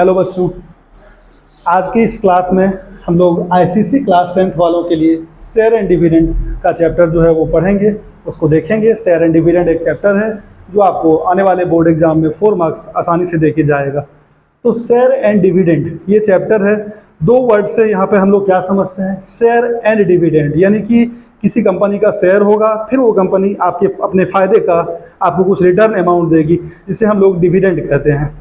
Hello बच्चों, आज की इस क्लास में हम लोग आईसीसी क्लास 10th वालों के लिए शेयर एंड डिविडेंड का चैप्टर जो है वो पढ़ेंगे, उसको देखेंगे। शेयर एंड डिविडेंड एक चैप्टर है जो आपको आने वाले बोर्ड एग्जाम में 4 मार्क्स आसानी से दे के जाएगा। तो शेयर एंड डिविडेंड ये चैप्टर है। 2 वर्ड से यहाँ पे हम लोग क्या समझते हैं, शेयर एंड डिविडेंड, यानी कि किसी कंपनी का शेयर होगा, फिर वो कंपनी आपके अपने फ़ायदे का आपको कुछ रिटर्न अमाउंट देगी, जिसे हम लोग डिविडेंड कहते हैं।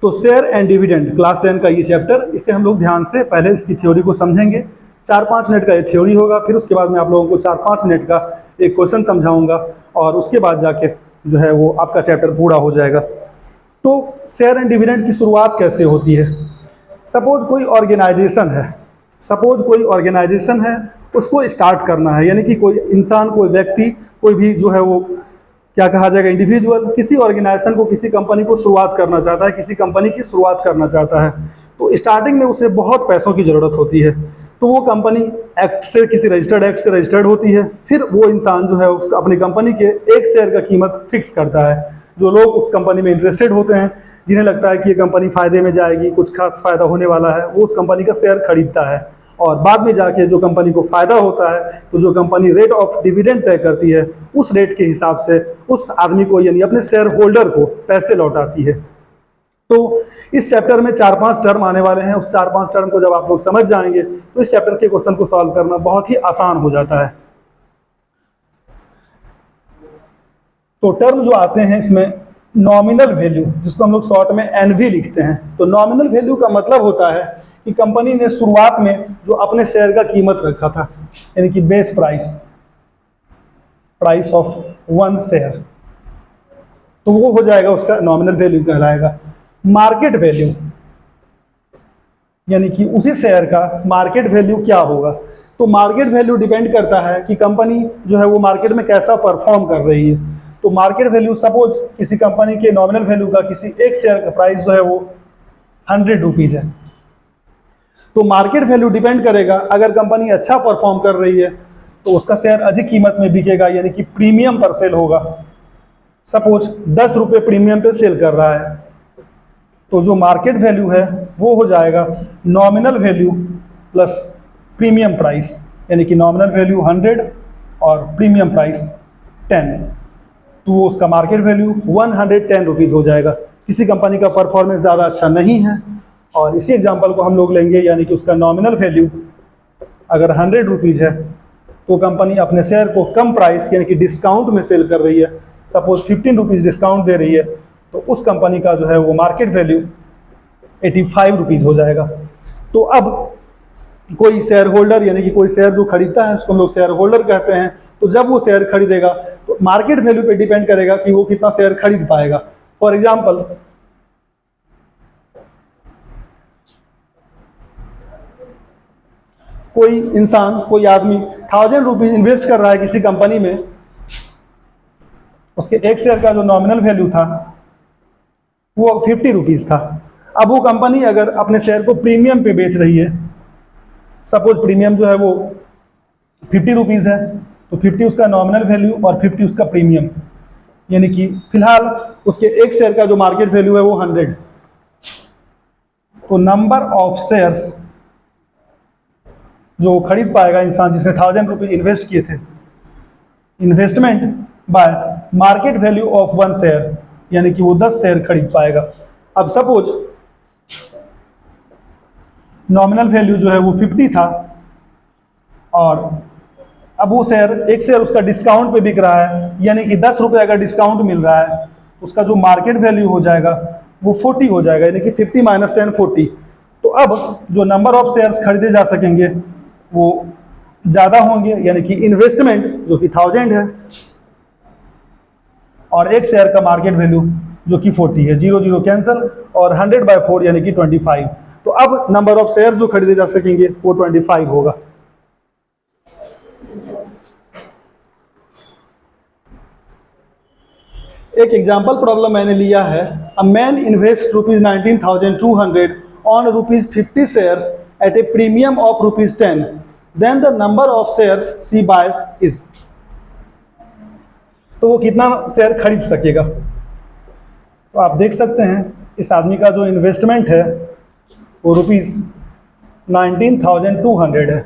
तो शेयर एंड डिविडेंड क्लास 10 का ये चैप्टर, इसे हम लोग ध्यान से पहले इसकी थ्योरी को समझेंगे। 4-5 मिनट का ये थ्योरी होगा, फिर उसके बाद मैं आप लोगों को 4-5 मिनट का एक क्वेश्चन समझाऊंगा और उसके बाद जाके जो है वो आपका चैप्टर पूरा हो जाएगा। तो शेयर एंड डिविडेंड की शुरुआत कैसे होती है? सपोज कोई ऑर्गेनाइजेशन है, उसको स्टार्ट करना है, यानी कि कोई इंसान, कोई व्यक्ति, कोई भी जो है वो क्या कहा जाएगा, इंडिविजुअल, किसी ऑर्गेनाइजेशन को, किसी कंपनी को शुरुआत करना चाहता है, किसी कंपनी की शुरुआत करना चाहता है। तो स्टार्टिंग में उसे बहुत पैसों की ज़रूरत होती है। तो वो कंपनी एक्ट से, किसी रजिस्टर्ड एक्ट से रजिस्टर्ड होती है। फिर वो इंसान जो है उसका अपनी कंपनी के एक शेयर का कीमत फिक्स करता है। जो लोग उस कंपनी में इंटरेस्टेड होते हैं, जिन्हें लगता है कि ये कंपनी फ़ायदे में जाएगी, कुछ खास फ़ायदा होने वाला है, वो उस कंपनी का शेयर खरीदता है। और बाद में जाके जो कंपनी को फ़ायदा होता है, तो जो कंपनी रेट ऑफ डिविडेंड तय करती है, उस रेट के हिसाब से उस आदमी को, यानी अपने शेयर होल्डर को पैसे लौटाती है। तो इस चैप्टर में 4-5 टर्म आने वाले हैं। उस 4-5 टर्म को जब आप लोग समझ जाएंगे तो इस चैप्टर के क्वेश्चन को सॉल्व करना बहुत ही आसान हो जाता है। तो टर्म जो आते हैं इसमें, नॉमिनल वैल्यू, जिसको हम लोग शॉर्ट में एनवी लिखते हैं। तो नॉमिनल वैल्यू का मतलब होता है कि कंपनी ने शुरुआत में जो अपने शेयर का कीमत रखा था, यानी कि बेस प्राइस ऑफ 1 शेयर, तो वो हो जाएगा, उसका नॉमिनल वैल्यू कहलाएगा। मार्केट वैल्यू, यानी कि उसी शेयर का मार्केट वैल्यू क्या होगा। तो मार्केट वैल्यू डिपेंड करता है कि कंपनी जो है वो मार्केट में कैसा परफॉर्म कर रही है। तो मार्केट वैल्यू, सपोज किसी कंपनी के नॉमिनल वैल्यू का, किसी एक शेयर का प्राइस जो है वो 100 रुपीज़ है, तो मार्केट वैल्यू डिपेंड करेगा, अगर कंपनी अच्छा परफॉर्म कर रही है तो उसका शेयर अधिक कीमत में बिकेगा, यानी कि प्रीमियम पर सेल होगा। सपोज 10 रुपये प्रीमियम पे सेल कर रहा है, तो जो मार्केट वैल्यू है वो हो जाएगा nominal value plus premium price, यानी कि नॉमिनल वैल्यू 100 और प्रीमियम प्राइस 10, तो वो उसका मार्केट वैल्यू 110 रुपीज़ हो जाएगा। किसी कंपनी का परफॉर्मेंस ज़्यादा अच्छा नहीं है, और इसी एग्जांपल को हम लोग लेंगे, यानी कि उसका नॉमिनल वैल्यू अगर 100 रुपीज़ है, तो कंपनी अपने शेयर को कम प्राइस, यानी कि डिस्काउंट में सेल कर रही है। सपोज 15 रुपीज़ डिस्काउंट दे रही है, तो उस कंपनी का जो है वो मार्केट वैल्यू 85 रुपीज़ हो जाएगा। तो अब कोई शेयर होल्डर, यानी कि कोई शेयर जो खरीदता है, उसको हम लोग शेयर होल्डर कहते हैं। तो जब वो शेयर खरीदेगा तो मार्केट वैल्यू पे डिपेंड करेगा कि वो कितना शेयर खरीद पाएगा। फॉर एग्जाम्पल, कोई इंसान, कोई आदमी 1000 रुपीज़ इन्वेस्ट कर रहा है किसी कंपनी में, उसके एक शेयर का जो नॉमिनल वैल्यू था वो 50 रुपीज़ था। अब वो कंपनी अगर अपने शेयर को प्रीमियम पे बेच रही है, सपोज प्रीमियम जो है वो 50 रुपीज़ है, तो 50 उसका नॉमिनल वैल्यू और 50 उसका प्रीमियम, यानी कि फिलहाल उसके एक शेयर का जो मार्केट वैल्यू है वो 100। तो नंबर ऑफ शेयर्स जो खरीद पाएगा इंसान, जिसने 1000 रुपीज़ इन्वेस्ट किए थे, investment by market value of 1 share, यानी कि वो 10 शेयर खरीद पाएगा। अब सपोज नॉमिनल वैल्यू जो है वो 50 था, और अब वो शेयर, एक शेयर उसका डिस्काउंट पे बिक रहा है, यानी कि 10 रुपये अगर डिस्काउंट मिल रहा है, उसका जो मार्केट वैल्यू हो जाएगा वो 40 हो जाएगा, यानी कि 50 - 10 40। तो अब जो नंबर ऑफ शेयर्स खरीदे जा सकेंगे वो ज़्यादा होंगे, यानी कि इन्वेस्टमेंट जो कि 1000 है, और एक शेयर का मार्केट वैल्यू जो कि 40 है, 0 0 कैंसिल, और 100/4 यानी कि 25। तो अब नंबर ऑफ शेयर्स जो खरीदे जा सकेंगे वो 25 होगा। एक एग्जाम्पल प्रॉब्लम मैंने लिया है। A man invest ₹19,200 on ₹50 shares at a premium of ₹10, then the number of shares she buys is. तो वो कितना शेयर खरीद सकेगा? तो आप देख सकते हैं इस आदमी का जो इन्वेस्टमेंट है वो ₹19,200 है।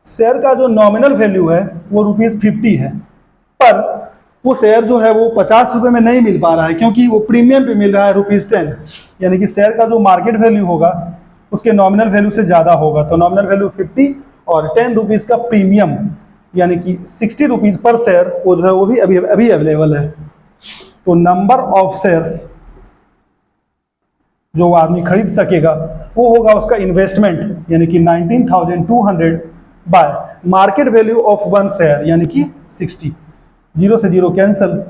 शेयर का जो नॉमिनल वैल्यू है वो ₹50 है, पर वो शेयर जो है वो 50 रुपये में नहीं मिल पा रहा है, क्योंकि वो प्रीमियम पे मिल रहा है ₹10। यानी कि शेयर का जो मार्केट वैल्यू होगा उसके नॉमिनल वैल्यू से ज़्यादा होगा। तो नॉमिनल वैल्यू 50 और ₹10 का प्रीमियम यानी कि ₹60 पर शेयर वो जो है वो भी अभी अवेलेबल है। तो नंबर ऑफ शेयर्स जो आदमी खरीद सकेगा वो होगा उसका इन्वेस्टमेंट, यानी कि 19,200 bye market value of one share यानी कि 60। 0 से 0 कैंसल,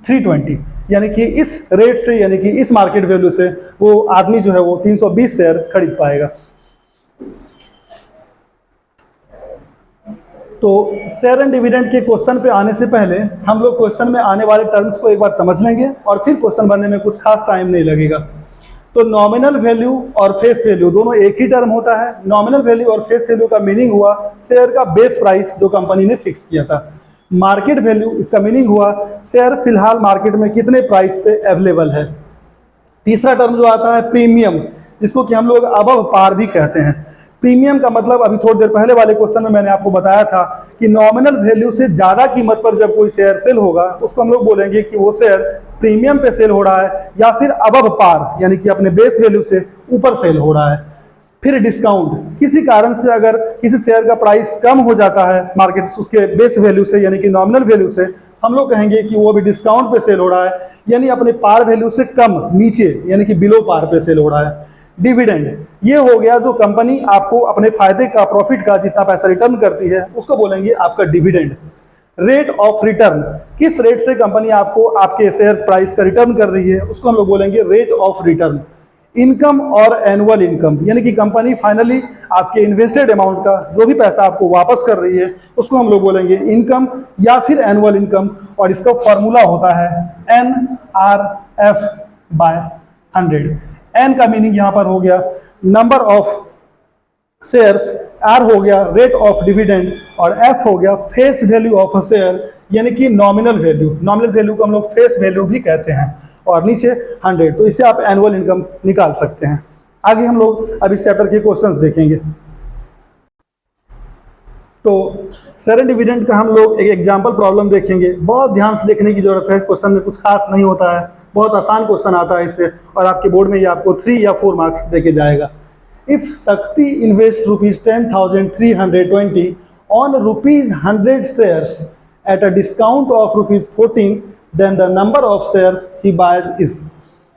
320। यानी कि इस रेट से, यानी कि इस मार्केट वैल्यू से वो आदमी जो है वो 320 शेयर खरीद पाएगा। तो शेयर एंड डिविडेंड के क्वेश्चन पे आने से पहले हम लोग क्वेश्चन में आने वाले टर्म्स को एक बार समझ लेंगे और फिर क्वेश्चन बनने में कुछ खास टाइम नहीं लगेगा। तो नॉमिनल वैल्यू और फेस वैल्यू दोनों एक ही टर्म होता है। नॉमिनल वैल्यू और फेस वैल्यू का मीनिंग हुआ शेयर का बेस प्राइस जो कंपनी ने फिक्स किया था। मार्केट वैल्यू, इसका मीनिंग हुआ शेयर फिलहाल मार्केट में कितने प्राइस पे अवेलेबल है। तीसरा टर्म जो आता है प्रीमियम, जिसको कि हम लोग अबव पार भी कहते हैं। प्रीमियम का मतलब अभी थोड़ी देर पहले वाले क्वेश्चन में मैंने आपको बताया था कि नॉमिनल वैल्यू से ज़्यादा कीमत पर जब कोई शेयर सेल होगा तो उसको हम लोग बोलेंगे कि वो शेयर प्रीमियम पे सेल हो रहा है या फिर अबव पार यानी कि अपने बेस वैल्यू से ऊपर सेल हो रहा है। फिर डिस्काउंट, किसी कारण से अगर किसी शेयर का प्राइस कम हो जाता है मार्केट उसके बेस वैल्यू से यानी कि नॉमिनल वैल्यू से, हम लोग कहेंगे कि वो अभी डिस्काउंट पे सेल हो रहा है, यानी अपने पार वैल्यू से कम, नीचे यानी कि बिलो पार पे सेल हो रहा है। डिविडेंड, ये हो गया जो कंपनी आपको अपने फायदे का, प्रॉफिट का जितना पैसा रिटर्न करती है उसको बोलेंगे आपका डिविडेंड। रेट ऑफ रिटर्न, किस रेट से कंपनी आपको आपके शेयर प्राइस का रिटर्न कर रही है उसको हम लोग बोलेंगे रेट ऑफ रिटर्न। इनकम और एनुअल इनकम, यानी कि कंपनी फाइनली आपके इन्वेस्टेड अमाउंट का जो भी पैसा आपको वापस कर रही है उसको हम लोग बोलेंगे इनकम या फिर एनुअल इनकम, और इसका फॉर्मूला होता है NRF/100। एन का मीनिंग यहां पर हो गया नंबर ऑफ शेयर्स, आर हो गया रेट ऑफ डिविडेंड और एफ हो गया face value of a share यानी कि नॉमिनल वैल्यू। नॉमिनल वैल्यू को हम लोग फेस वैल्यू भी कहते हैं, और नीचे 100। तो इससे आप एनुअल इनकम निकाल सकते हैं। आगे हम लोग अब इस चैप्टर के क्वेश्चंस देखेंगे। तो शेयर एंड डिविडेंड का हम लोग एक एग्जांपल प्रॉब्लम देखेंगे। बहुत ध्यान से देखने की जरूरत है, क्वेश्चन में कुछ खास नहीं होता है, बहुत आसान क्वेश्चन आता है इससे, और आपके बोर्ड में ये आपको 3 या 4 मार्क्स देके जाएगा। If Shakti invest ₹10,320 on ₹100 shares at a discount of ₹14, then the number of shares he buys is.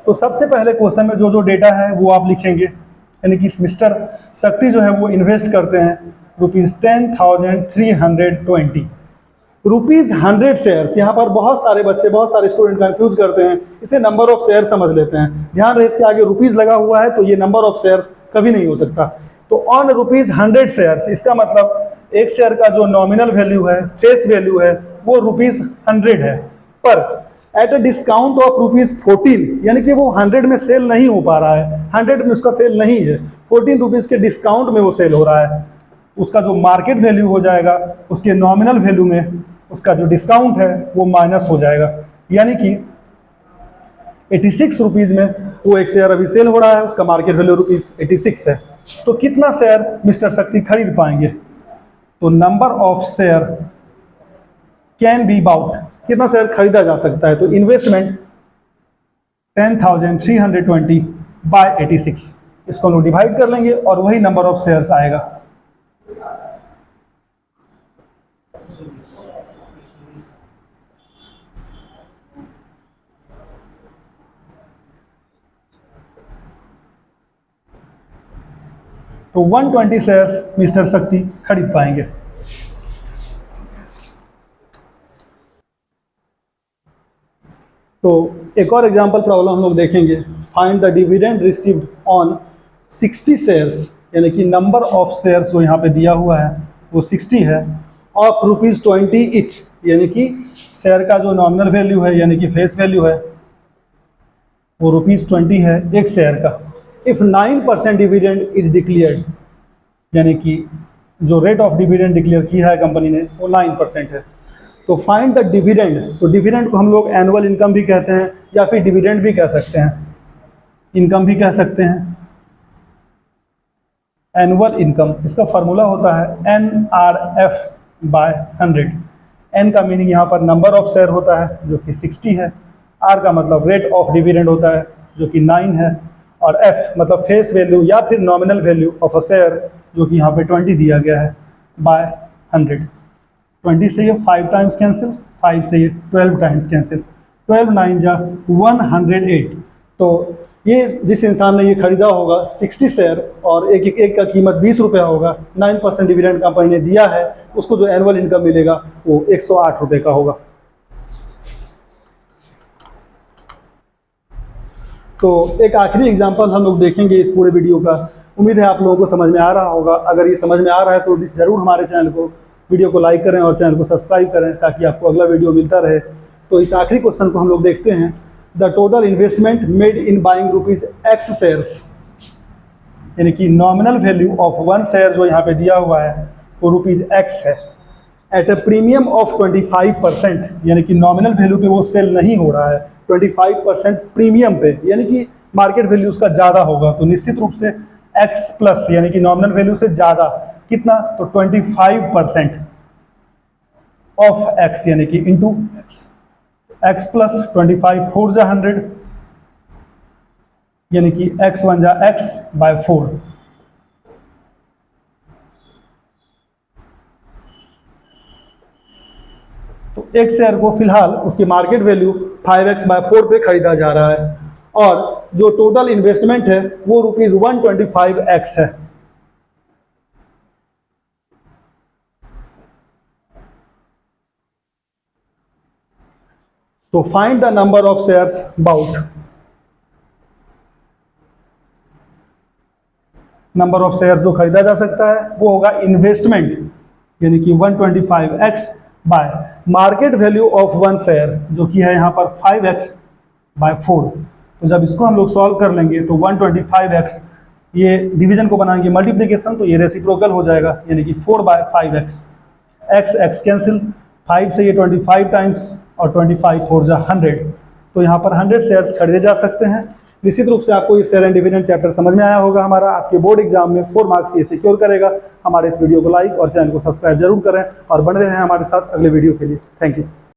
तो सबसे पहले क्वेश्चन में जो डेटा है वो आप लिखेंगे, यानी कि मिस्टर शक्ति जो है वो इन्वेस्ट करते हैं ₹10,320, ₹100 शेयर्स। यहाँ पर बहुत सारे बच्चे, बहुत सारे स्टूडेंट कंफ्यूज करते हैं, इसे नंबर ऑफ शेयर समझ लेते हैं। ध्यान रहे इसके आगे रुपीज़ लगा हुआ है तो ये नंबर ऑफ शेयर्स कभी नहीं हो सकता। तो ऑन ₹100 शेयर्स, इसका मतलब एक शेयर का जो नॉमिनल वैल्यू है, फेस वैल्यू है, वो ₹100 है, पर एट अ डिस्काउंट ऑफ ₹14, यानी कि वो 100 में सेल नहीं हो पा रहा है, 100 में उसका सेल नहीं है, ₹14 के डिस्काउंट में वो सेल हो रहा है। उसका जो मार्केट वैल्यू हो जाएगा उसके नॉमिनल वैल्यू में उसका जो डिस्काउंट है वो माइनस हो जाएगा, यानी कि ₹86 में वो एक शेयर अभी सेल हो रहा है, उसका मार्केट वैल्यू ₹86 है। तो कितना शेयर मिस्टर शक्ति खरीद पाएंगे? तो number of share can be bought, कितना शेयर खरीदा जा सकता है? तो इन्वेस्टमेंट 10,320 बाय 86, इसको हम लोग डिवाइड कर लेंगे और वही नंबर ऑफ शेयर्स आएगा। तो 120 शेयर्स मिस्टर शक्ति खरीद पाएंगे। तो एक और एग्जांपल प्रॉब्लम हम लोग देखेंगे। Find the dividend received on 60 shares, यानी कि नंबर ऑफ शेयर्स जो यहाँ पे दिया हुआ है वो 60 है, ऑफ ₹20 इच, यानी कि शेयर का जो नॉमिनल वैल्यू है यानी कि फेस वैल्यू है वो ₹20 है एक शेयर का। इफ 9% डिविडेंड इज डिक्लेयर्ड, यानी कि जो रेट ऑफ डिविडेंड डिक्लेयर किया है कंपनी ने वो 9% है। तो फाइंड द डिविडेंड, तो डिविडेंड को हम लोग एनुअल इनकम भी कहते हैं या फिर डिविडेंड भी कह सकते हैं, इनकम भी कह सकते हैं। एनुअल इनकम, इसका फॉर्मूला होता है NRF/100। एन का मीनिंग यहाँ पर नंबर ऑफ शेयर होता है जो कि 60 है, आर का मतलब रेट ऑफ डिविडेंड होता है जो कि 9 है, और एफ मतलब फेस वैल्यू या फिर nominal value of a share जो कि यहाँ पे 20 दिया गया है बाय 100। 20 से ये 5 टाइम्स कैंसिल, 5 से ये 12 टाइम्स कैंसिल, 12 9 जा 108। तो ये जिस इंसान ने ये खरीदा होगा 60 शेयर और एक का कीमत 20 रुपया होगा, 9% डिविडेंड कंपनी ने दिया है, उसको जो एनुअल इनकम मिलेगा वो 108 रुपये का होगा। तो एक आखिरी एग्जांपल हम लोग देखेंगे इस पूरे वीडियो का। उम्मीद है आप लोगों को समझ में आ रहा होगा। अगर ये समझ में आ रहा है तो ज़रूर हमारे चैनल को, वीडियो को लाइक करें और चैनल को सब्सक्राइब करें ताकि आपको अगला वीडियो मिलता रहे। तो इस आखिरी क्वेश्चन को हम लोग देखते हैं। The total investment made in buying ₹X shares, यानी कि नॉमिनल वैल्यू ऑफ 1 शेयर जो यहाँ पे दिया हुआ है वो ₹X है, एट ए प्रीमियम ऑफ 25%, यानी कि नॉमिनल वैल्यू पे वो सेल नहीं हो रहा है, 25% प्रीमियम पे, यानी कि मार्केट वैल्यू उसका ज़्यादा होगा। तो निश्चित रूप से X प्लस यानी कि नॉमिनल वैल्यू से ज़्यादा कितना, तो 25% ऑफ X यानी कि इंटू X प्लस 25 4 जा 100, यानी कि X 1 जा X बाय 4। तो एक शेयर को फिलहाल उसकी मार्केट वैल्यू 5x/4 पे खरीदा जा रहा है और जो टोटल इन्वेस्टमेंट है वो ₹125x है। तो find the number of shares bought, number of shares जो खरीदा जा सकता है वो होगा इन्वेस्टमेंट, यानी कि 125x bye market value of 1 share जो कि है यहाँ पर 5x/4। तो जब इसको हम लोग सॉल्व कर लेंगे तो 125x, ये डिवीजन को बनाएंगे मल्टीप्लिकेशन तो ये रेसिप्रोकल हो जाएगा, यानी कि 4/5x, x कैंसिल, 5 से ये 25 टाइम्स और 25 4 जा 100। तो यहाँ पर 100 शेयर्स खरीदे जा सकते हैं। निश्चित रूप से आपको ये शेयर एंड डिविडेंड चैप्टर समझ में आया होगा। हमारा आपके बोर्ड एग्जाम में 4 मार्क्स ये सिक्योर करेगा। हमारे इस वीडियो को लाइक और चैनल को सब्सक्राइब जरूर करें और बने रहें हमारे साथ अगले वीडियो के लिए। Thank you.